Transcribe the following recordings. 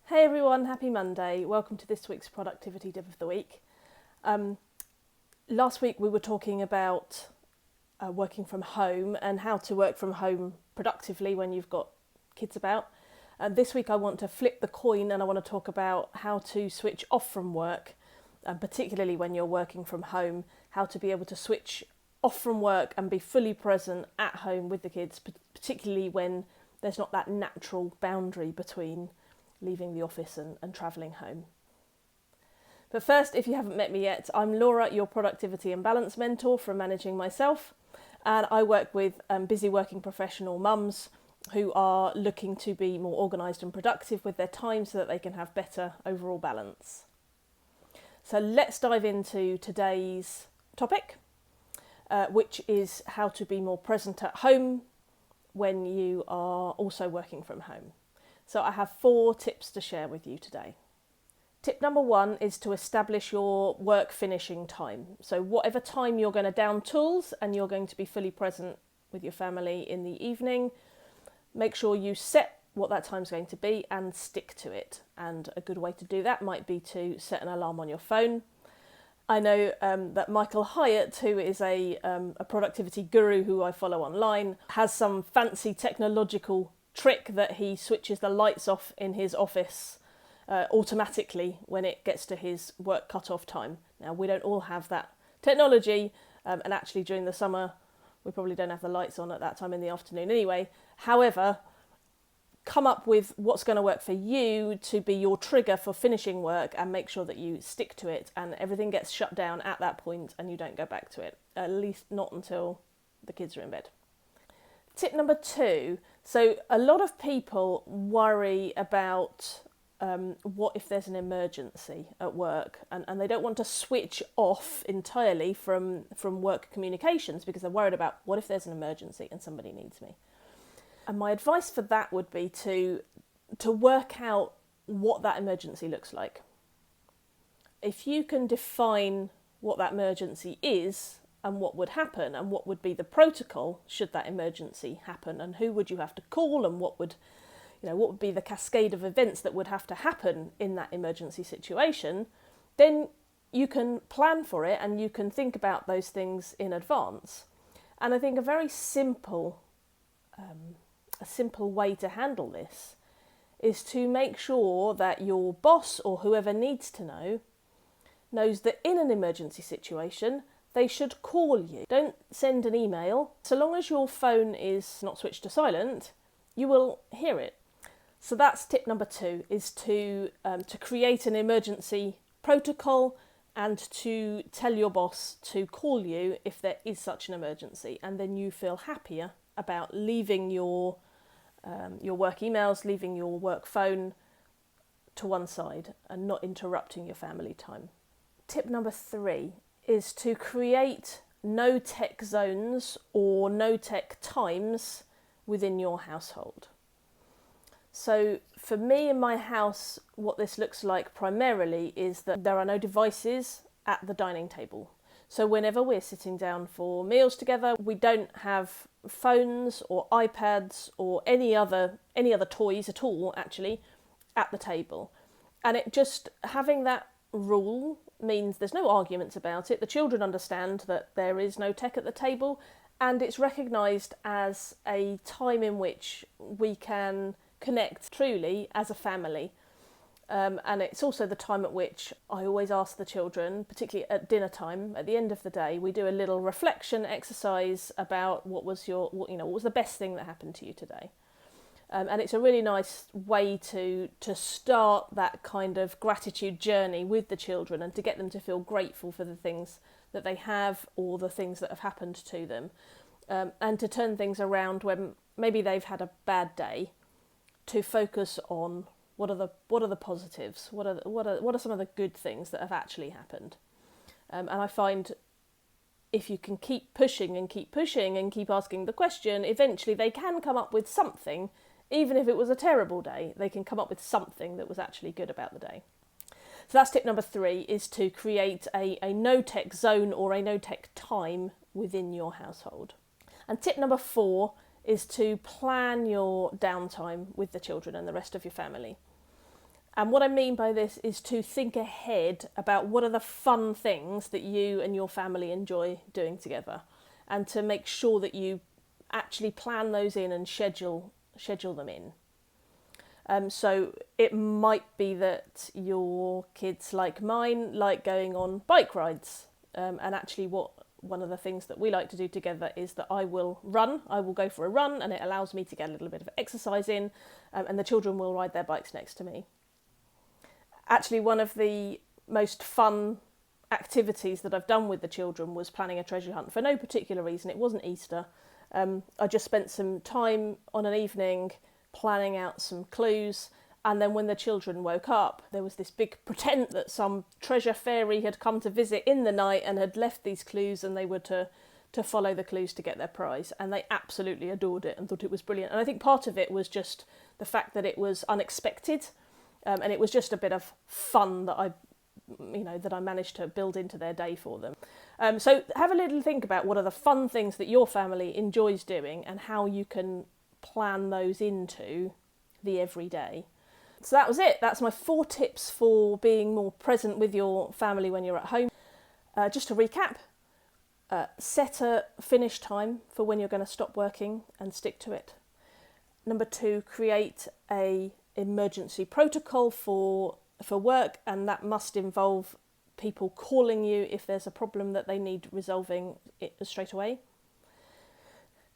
Hey everyone, happy Monday. Welcome to this week's productivity tip of the week. Last week we were talking about working from home and how to work from home productively when you've got kids about. This week I want to flip the coin and I want to talk about how to switch off from work, and particularly when you're working from home, how to be able to switch off from work and be fully present at home with the kids, particularly when there's not that natural boundary between leaving the office and travelling home. But first, if you haven't met me yet, I'm Laura, your productivity and balance mentor from Managing Myself, and I work with busy working professional mums who are looking to be more organised and productive with their time so that they can have better overall balance. So let's dive into today's topic, which is how to be more present at home when you are also working from home. So I have 4 tips to share with you today. Tip number 1 is to establish your work finishing time. So whatever time you're going to down tools and you're going to be fully present with your family in the evening, make sure you set what that time's going to be and stick to it. And a good way to do that might be to set an alarm on your phone. I know that Michael Hyatt, who is a productivity guru who I follow online, has some fancy technological trick that he switches the lights off in his office automatically when it gets to his work cut-off time. Now, we don't all have that technology, and actually during the summer we probably don't have the lights on at that time in the afternoon anyway. However, come up with what's going to work for you to be your trigger for finishing work and make sure that you stick to it and everything gets shut down at that point and you don't go back to it, at least not until the kids are in bed. Tip number 2, so a lot of people worry about what if there's an emergency at work and they don't want to switch off entirely from work communications because they're worried about what if there's an emergency and somebody needs me. And my advice for that would be to work out what that emergency looks like. If you can define what that emergency is and what would happen and what would be the protocol should that emergency happen and who would you have to call and what would be the cascade of events that would have to happen in that emergency situation, then you can plan for it and you can think about those things in advance. And I think a very simple way to handle this is to make sure that your boss or whoever needs to know knows that in an emergency situation they should call you. Don't send an email. So long as your phone is not switched to silent, you will hear it. So that's tip number 2, is to create an emergency protocol and to tell your boss to call you if there is such an emergency, and then you feel happier about leaving your work emails, leaving your work phone to one side and not interrupting your family time. Tip number 3 is to create NoTech zones or NoTech times within your household. So for me in my house, what this looks like primarily is that there are no devices at the dining table. So whenever we're sitting down for meals together, we don't have phones or iPads or any other toys at all, actually, at the table. And it just having that rule means there's no arguments about it. The children understand that there is no tech at the table, and it's recognised as a time in which we can connect truly as a family. And it's also the time at which I always ask the children, particularly at dinner time, at the end of the day, we do a little reflection exercise about what was the best thing that happened to you today. And it's a really nice way to start that kind of gratitude journey with the children and to get them to feel grateful for the things that they have or the things that have happened to them, and to turn things around when maybe they've had a bad day, to focus on what are the positives, what are some of the good things that have actually happened. And I find if you can keep pushing and keep asking the question, eventually they can come up with something. Even if it was a terrible day, they can come up with something that was actually good about the day. So that's tip number 3, is to create a no-tech zone or a no-tech time within your household. And tip number 4 is to plan your downtime with the children and the rest of your family. And what I mean by this is to think ahead about what are the fun things that you and your family enjoy doing together, and to make sure that you actually plan those in and schedule them in. So it might be that your kids, like mine, like going on bike rides. And actually one of the things that we like to do together is that I will go for a run, and it allows me to get a little bit of exercise in, and the children will ride their bikes next to me. Actually, one of the most fun activities that I've done with the children was planning a treasure hunt for no particular reason. It wasn't Easter. I just spent some time on an evening planning out some clues, and then when the children woke up, there was this big pretend that some treasure fairy had come to visit in the night and had left these clues, and they were to follow the clues to get their prize. And they absolutely adored it and thought it was brilliant. And I think part of it was just the fact that it was unexpected, and it was just a bit of fun that I managed to build into their day for them. So have a little think about what are the fun things that your family enjoys doing and how you can plan those into the everyday. So that was it. That's my 4 tips for being more present with your family when you're at home. Just to recap, set a finish time for when you're going to stop working and stick to it. Number 2, create a emergency protocol for work, and that must involve people calling you if there's a problem that they need resolving straight away.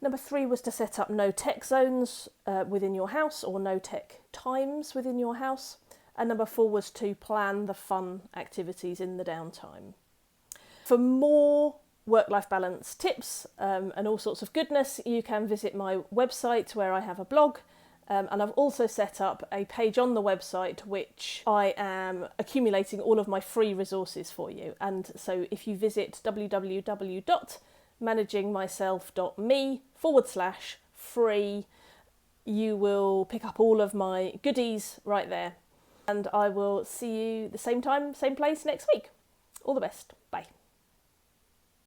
Number 3 was to set up NoTech zones within your house, or NoTech times within your house. And number 4 was to plan the fun activities in the downtime. For more work-life balance tips and all sorts of goodness, you can visit my website where I have a blog. And I've also set up a page on the website which I am accumulating all of my free resources for you. And so if you visit www.managingmyself.me/free, you will pick up all of my goodies right there. And I will see you the same time, same place next week. All the best. Bye.